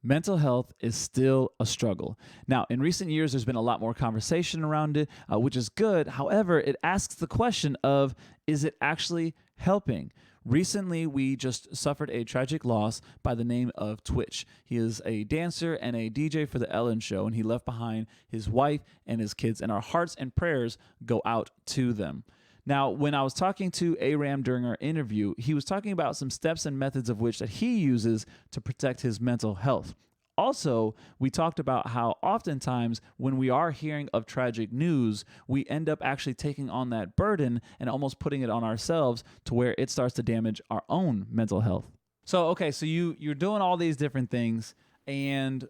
Mental health is still a struggle. Now, in recent years, there's been a lot more conversation around it, which is good. However, it asks the question of, is it actually helping? Recently, we just suffered a tragic loss by the name of Twitch. He is a dancer and a DJ for The Ellen Show, and he left behind his wife and his kids, and our hearts and prayers go out to them. Now, when I was talking to Aram during our interview, he was talking about some steps and methods of which that he uses to protect his mental health. Also, we talked about how oftentimes when we are hearing of tragic news, we end up actually taking on that burden and almost putting it on ourselves to where it starts to damage our own mental health. So, okay, so you're doing all these different things, and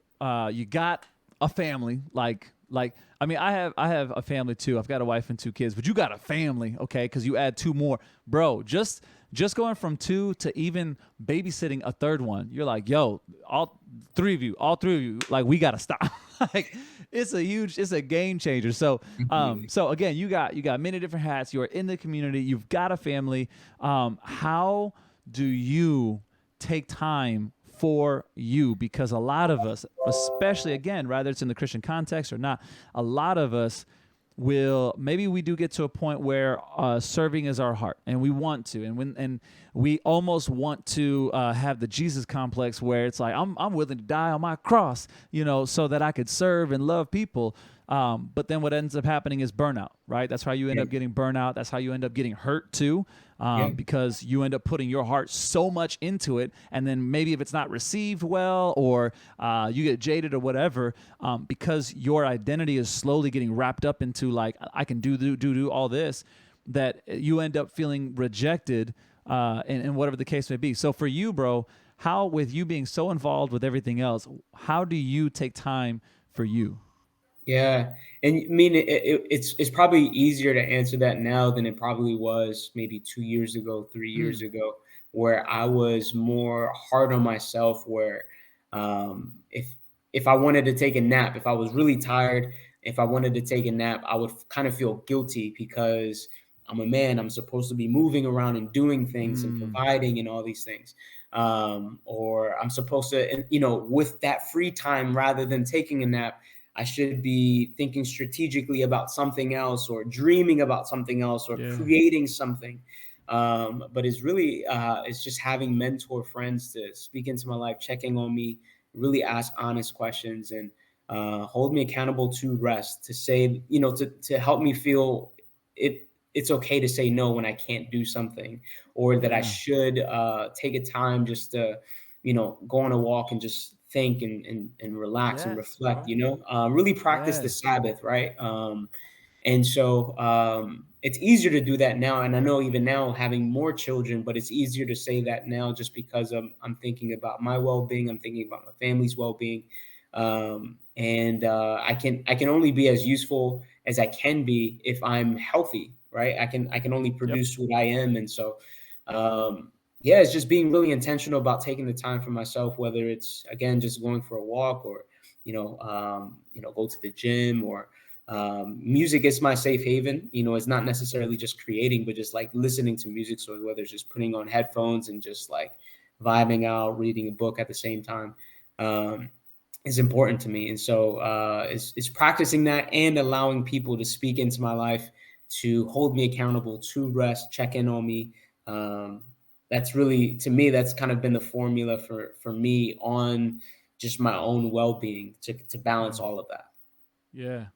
you got a family. Like I mean, I have a family too. I've got a wife and two kids, but you got a family, okay? Because you add two more, bro. Just going from two to even babysitting a third one, you're like, yo, all three of you, like we gotta stop. Like it's a game changer. So Completely. so again, you got many different hats. You're in the community. You've got a family. How do you take time for you? Because a lot of us, especially again, whether it's in the Christian context or not, a lot of us will, maybe we do get to a point where serving is our heart and we want to, and we almost want to have the Jesus complex where it's like I'm willing to die on my cross, so that I could serve and love people. But then what ends up happening is burnout, right? That's how you end Yeah. up getting burnout. That's how you end up getting hurt too, Yeah. because you end up putting your heart so much into it. And then maybe if it's not received well, or you get jaded or whatever, because your identity is slowly getting wrapped up into like, I can do all this, that you end up feeling rejected, and whatever the case may be. So for you, bro, how, with you being so involved with everything else, how do you take time for you? Yeah, and I mean, it's probably easier to answer that now than it probably was maybe 2 years ago, 3 years Mm. ago, where I was more hard on myself. Where if I wanted to take a nap, if I was really tired, if I wanted to take a nap, I would kind of feel guilty because I'm a man. I'm supposed to be moving around and doing things and Mm. providing and all these things. Or I'm supposed to, and, with that free time, rather than taking a nap, I should be thinking strategically about something else or dreaming about something else or Yeah. creating something. But it's just having mentor friends to speak into my life, checking on me, really ask honest questions, and hold me accountable to rest, to say, to help me feel it's okay to say no when I can't do something, or that I Yeah. should take a time just to, go on a walk and just think and relax and Yes, reflect, bro. really practice the Yes. Sabbath, right? And so it's easier to do that now. And I know even now having more children, but it's easier to say that now just because I'm thinking about my well being, I'm thinking about my family's well being. And I can only be as useful as I can be if I'm healthy, right? I can only Yep. produce what I am. And so yeah, it's just being really intentional about taking the time for myself, whether it's again just going for a walk or go to the gym or music is my safe haven. It's not necessarily just creating, but just like listening to music. So whether it's just putting on headphones and just like vibing out, reading a book at the same time, um, is important to me. And so it's practicing that and allowing people to speak into my life, to hold me accountable, to rest, check in on me. Um, that's really, to me, that's kind of been the formula for me on just my own well-being, to balance Yeah. all of that. Yeah.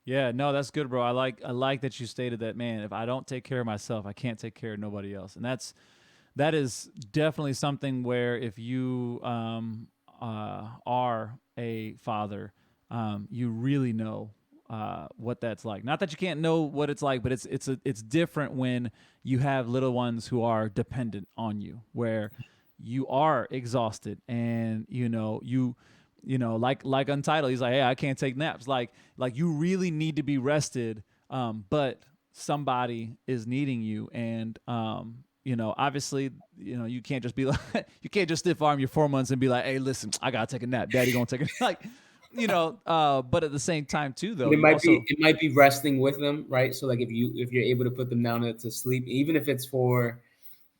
Yeah. No, that's good, bro. I like that you stated that, man, if I don't take care of myself, I can't take care of nobody else. And that is definitely something where if you are a father, you really know what that's like. Not that you can't know what it's like, but it's different when you have little ones who are dependent on you, where you are exhausted, and like Untitled, he's like, hey, I can't take naps. Like you really need to be rested, but somebody is needing you, and obviously, you can't just be like, you can't just stiff arm your 4 months and be like, hey, listen, I gotta take a nap. Daddy gonna take a like, but at the same time too, though, And it you might be also, it might be resting with them, right? So like if you're able to put them down to sleep, even if it's for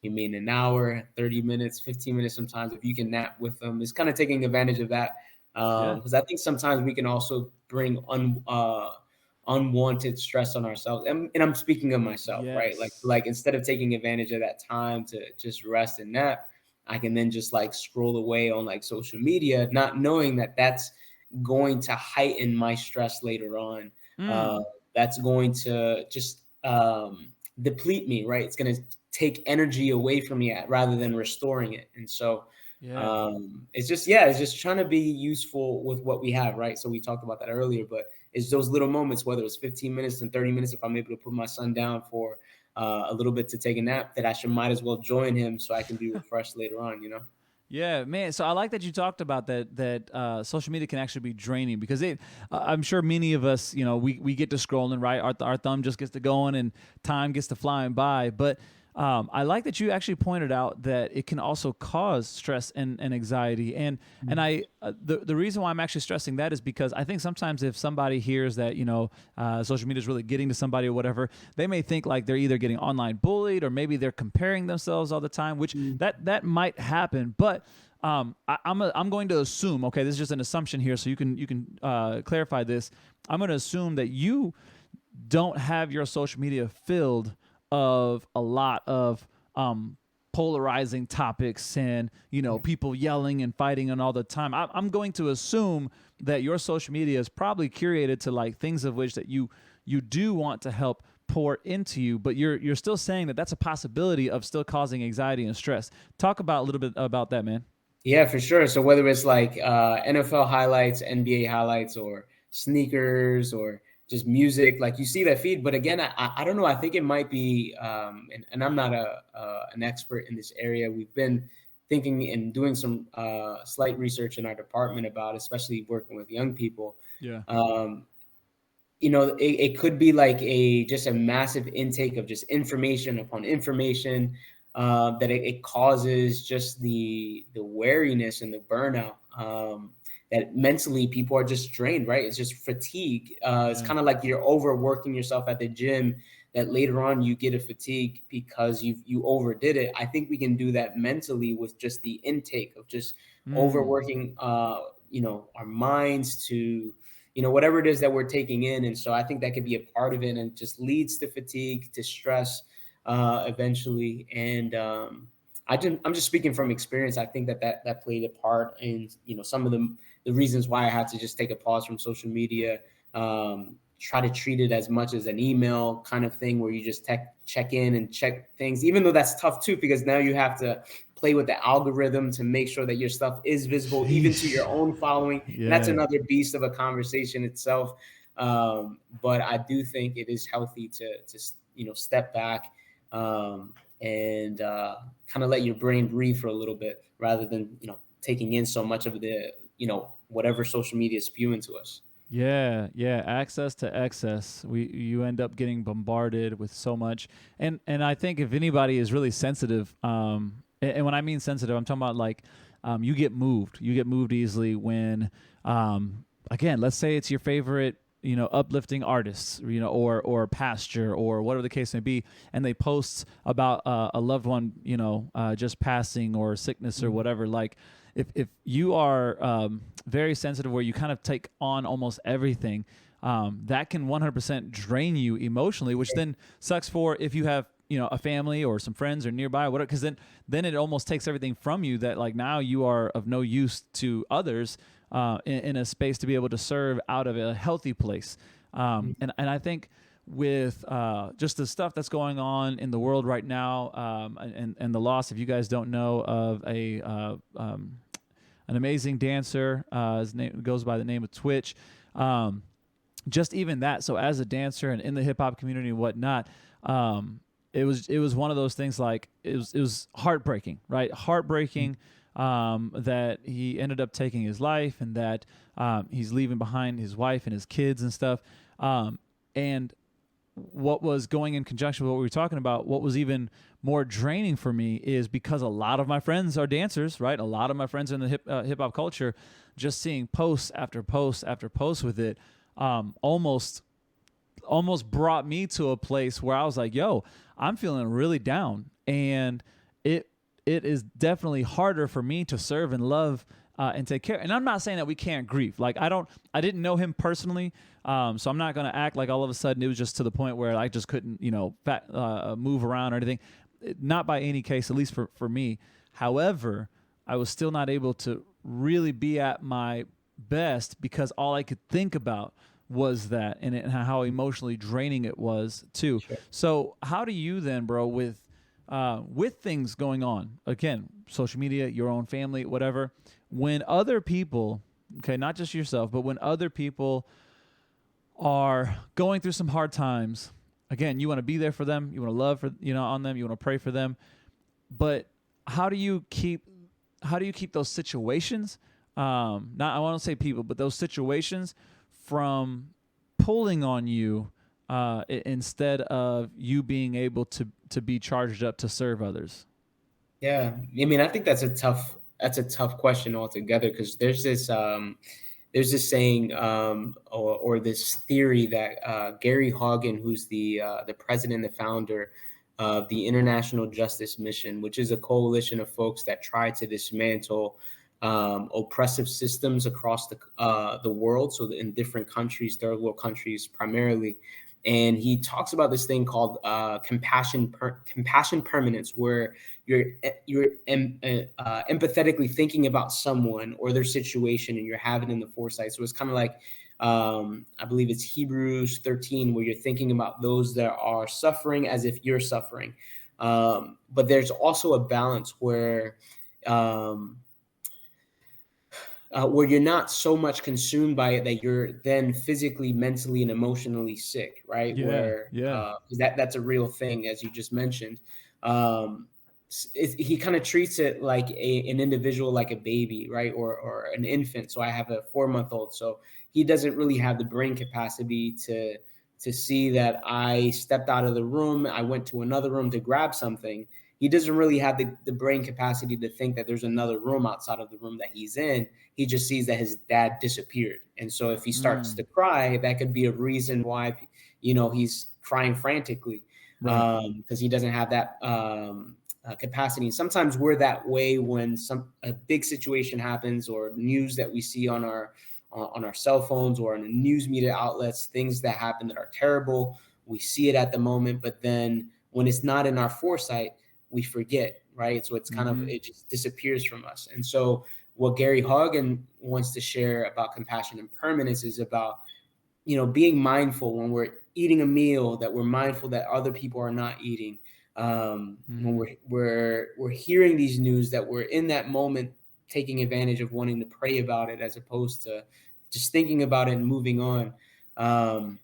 you mean an hour, 30 minutes, 15 minutes sometimes, if you can nap with them, it's kind of taking advantage of that. Yeah. Because I think sometimes we can also bring unwanted stress on ourselves. And I'm speaking of myself, right? Like, Yes. like instead of taking advantage of that time to just rest and nap, I can then just like scroll away on like social media, not knowing that that's going to heighten my stress later on. Uh, Mm. that's going to just deplete me, right? It's going to take energy away from me rather than restoring it. And so Yeah. it's just, yeah, it's just trying to be useful with what we have, right? So we talked about that earlier, but it's those little moments, whether it's 15 minutes and 30 minutes, if I'm able to put my son down for a little bit to take a nap, that I should might as well join him so I can be refreshed later on, you know? Yeah, man. So I like that you talked about that social media can actually be draining because I'm sure many of us, we get to scrolling, right? Our thumb just gets to going and time gets to flying by. But I like that you actually pointed out that it can also cause stress and anxiety. And the reason why I'm actually stressing that is because I think sometimes if somebody hears that social media is really getting to somebody or whatever, they may think like they're either getting online bullied or maybe they're comparing themselves all the time, which that might happen. But I'm going to assume, okay, this is just an assumption here, so you can clarify this. I'm going to assume that you don't have your social media filled of a lot of polarizing topics and people yelling and fighting and all the time. I'm going to assume that your social media is probably curated to like things of which that you do want to help pour into you, but you're still saying that that's a possibility of still causing anxiety and stress. Talk about a little bit about that, man. Yeah, for sure. So whether it's like NFL highlights, NBA highlights, or sneakers, or just music, like you see that feed. But again, I don't know. I think it might be, and I'm not an expert in this area. We've been thinking and doing some slight research in our department about, especially working with young people. Yeah. Um, it could be like just a massive intake of just information upon information, that it causes just the wariness and the burnout, that mentally people are just drained, right? It's just fatigue. It's Yeah. kind of like you're overworking yourself at the gym, that later on you get a fatigue because you overdid it. I think we can do that mentally with just the intake of just Mm. overworking our minds to whatever it is that we're taking in. And so I think that could be a part of it, and it just leads to fatigue, to stress, eventually. And I'm just speaking from experience. I think that played a part in some of the reasons why I had to just take a pause from social media. Try to treat it as much as an email kind of thing, where you just check in and check things, even though that's tough too, because now you have to play with the algorithm to make sure that your stuff is visible even to Sheesh. your own following. And that's Yeah. another beast of a conversation itself. But I do think it is healthy to step back, and kind of let your brain breathe for a little bit, rather than taking in so much of the whatever social media is spewing to us. Yeah, yeah, access to excess. You end up getting bombarded with so much, and I think if anybody is really sensitive, and when I mean sensitive, I'm talking about like, you get moved. You get moved easily when, again, let's say it's your favorite, uplifting artists, or pastor, or whatever the case may be, and they post about a loved one, just passing or sickness or whatever, like. If you are very sensitive, where you kind of take on almost everything, that can 100% drain you emotionally, which then sucks for if you have a family or some friends or nearby, whatever. Because then it almost takes everything from you, that like now you are of no use to others, in a space to be able to serve out of a healthy place. And I think with just the stuff that's going on in the world right now, and the loss, if you guys don't know, of an amazing dancer. His name goes by the name of Twitch. Just even that. So as a dancer and in the hip hop community and whatnot, it was one of those things, like it was heartbreaking, right? Heartbreaking, that he ended up taking his life, and that he's leaving behind his wife and his kids and stuff. And what was going in conjunction with what we were talking about, what was even more draining for me, is because a lot of my friends are dancers, right? A lot of my friends are in the hip hop culture, just seeing posts after post after post with it, almost brought me to a place where I was like, yo, I'm feeling really down. And it it is definitely harder for me to serve and love and take care. And I'm not saying that we can't grieve. Like I didn't know him personally, so I'm not gonna act like all of a sudden it was just to the point where I just couldn't, move around or anything. Not by any case, at least for me. However, I was still not able to really be at my best because all I could think about was that and how emotionally draining it was too. Sure. So how do you then, bro, with things going on, again, social media, your own family, whatever, when other people, okay, not just yourself, but when other people are going through some hard times, again, you want to be there for them, you want to love for on them, you want to pray for them, but how do you keep those situations, not I want to say people, but those situations from pulling on you, instead of you being able to be charged up to serve others? Yeah, I mean, I think that's a tough question altogether because there's this saying, or this theory that Gary Haugen, who's the president, the founder of the International Justice Mission, which is a coalition of folks that try to dismantle oppressive systems across the world, so in different countries, third world countries primarily. And he talks about this thing called compassion permanence, where you're empathetically thinking about someone or their situation, and you're having in the foresight. So it's kind of like, I believe it's Hebrews 13, where you're thinking about those that are suffering as if you're suffering. But there's also a balance um, where you're not so much consumed by it that you're then physically, mentally, and emotionally sick, right? Yeah, Where yeah. that's a real thing, as you just mentioned. Um, he kind of treats it like an individual, like a baby, right, or an infant. So I have a 4 month old, so he doesn't really have the brain capacity to see that I stepped out of the room, I went to another room to grab something. He doesn't really have the brain capacity to think that there's another room outside of the room that he's in. He just sees that his dad disappeared. And so if he starts to Mm, cry, that could be a reason why, he's crying frantically, right. because he doesn't have that capacity. Sometimes we're that way when a big situation happens, or news that we see on our cell phones or on the news media outlets, things that happen that are terrible. We see it at the moment, but then when it's not in our foresight, we forget, right? So it's kind of, Mm-hmm. it just disappears from us. And so what Gary Haugen wants to share about compassion and permanence is about, being mindful when we're eating a meal, that we're mindful that other people are not eating. When Mm-hmm. we're hearing these news, that we're in that moment taking advantage of wanting to pray about it as opposed to just thinking about it and moving on. Um,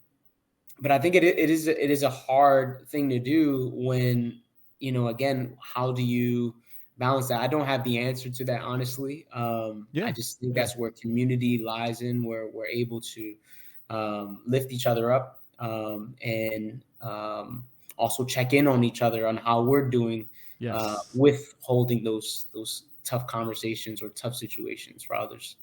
but I think it is a hard thing to do when, again, how do you balance that? I don't have the answer to that, honestly. I Yeah, just think yeah. that's where community lies in, where we're able to lift each other up, and also check in on each other on how we're doing, Yes. with holding those tough conversations or tough situations for others.